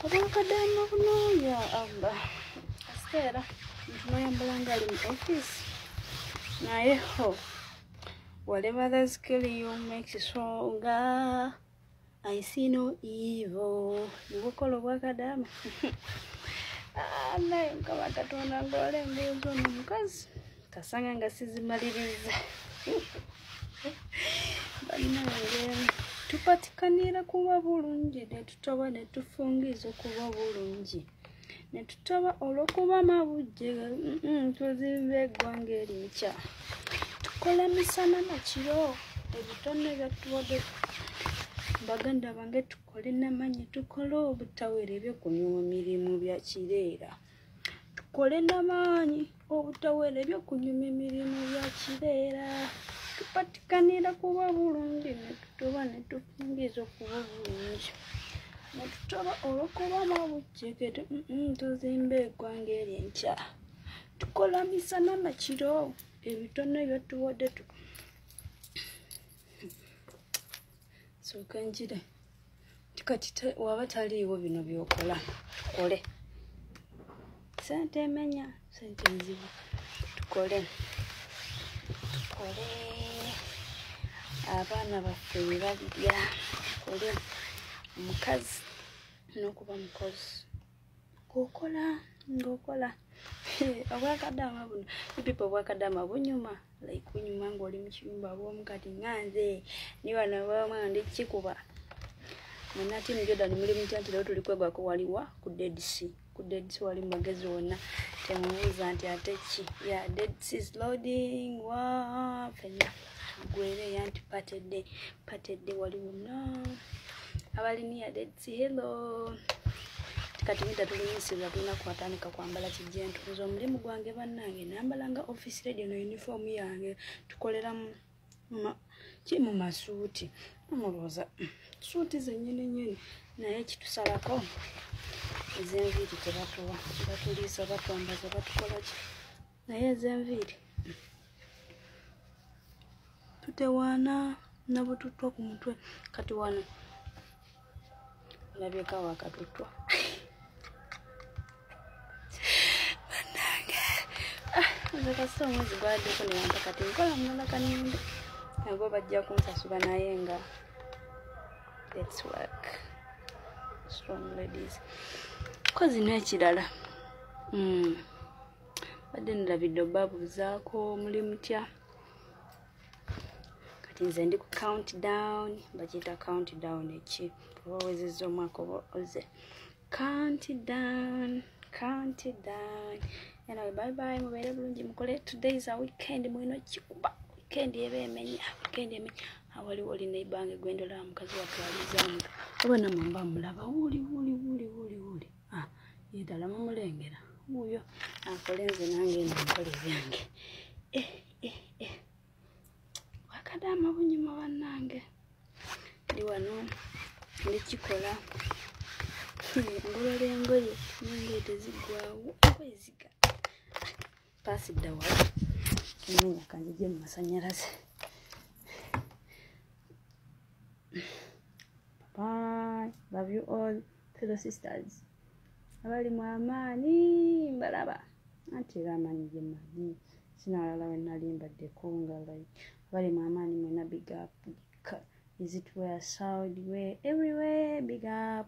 Abakadama buno ya Allah. Astera ntumayambala ngali mu office. Naye ho. Whatever the skill you makes stronger. I see no evil. Ubukolo bwakadama. Naye nkaba Katonda ngole embuuzo n'omukazi. Kasanga nga sizimaliriza. Bannange tupatikanira kuba bulungi ne tutaba ne tufungiza kuba bulungi. Ne tutaba olw'okuba mabujje tuzimba eggwanga erinkya. Tukola misana na kiro ebitone byatuwadde baganda bange tukole namanyi tukole obutawera ebyokunyuma mirimu bya kireera. Tukole namanyi obutawera ebyokunyuma emirimu bya kireera. Tupatikanira kuba bulungi ne tuba ne tufungiza kuba bulungi. Ne tutaba olw'okuba mabujje tuzimba eggwanga erinkya. Tukola misana na kiro ebitone byatuwadde Soka njire. Tikati waba taliiwo bino byokola. Tukole. Sente menya, sente nzibu. Tukole. Tukole. Abaana baffe balya. Tukole. Omukazi n'okuba mukozi. Ngokola. Obwakadama buno. People obwakadama bunyuma. Like bunyuma ng'oli mu kiyumba bw'omukati nganze. Ni bano bamwe ndi kikuba. Munati mu Jordan muri mu tanti leo tulikwegwako waliwa ku Dead Sea. Ku Dead Sea wali magezi wonna. Temubuuza nti ate ki. Yeah, Dead Sea is loading. Wow, fenya. Gwere yanti patedde wali wonna. Abalini ya Dead Sea, hello. Kati mida tulimisibwa tulina kwatandika kwambala kijentu. Nzo mulimu gwange bannange nambalanga office radio no uniform yange tukolera mu masuuti. Namulooza suuti zennyini naye kitusalako ez'enviiri tebatuwa. Batuliisa batwambaza batukola ki. Naye ez'enviiri tutewaana nabututwa ku mutwe. Kati wano labyeka wakatutwa. Nzakasa omwezi gwaddeko ne wampa kati nkola mulala kanimbe. Nabo bajja kunsasula naye nga let's work. Strong ladies. Kozi n'ekirala. Badde ndabidde babuuzaako muli mutya. Kati nze ndi ku countdown. Bakiyita countdown eki. Oba wezezza omwaka oba oze. Countdown. Anyway, bye. Mubere bulungi mukole. Today is a weekend. Mwino kikuba. Weekend emenya. Awali wali neibange gwendola mukazi watwalizamu. Oba namamba mulaba wuli. Yedala mumulengera. Uyo akolenze nange nkole byange. Wakadama bunyuma bannange. Ndi wano ndikikola. Ngolole ngoye nange tezigwawo. Ngoye ziga. Pasi dawa. Kimenya kanjije mu masanyalaze. Bye. Love you all, fellow sisters. Abali mu amaani mbalaba. Anti ramani jemaji. Sinalala wenalimba dekonga like. Abali mu amaani mwena big up. Is it where Saudi where everywhere big up.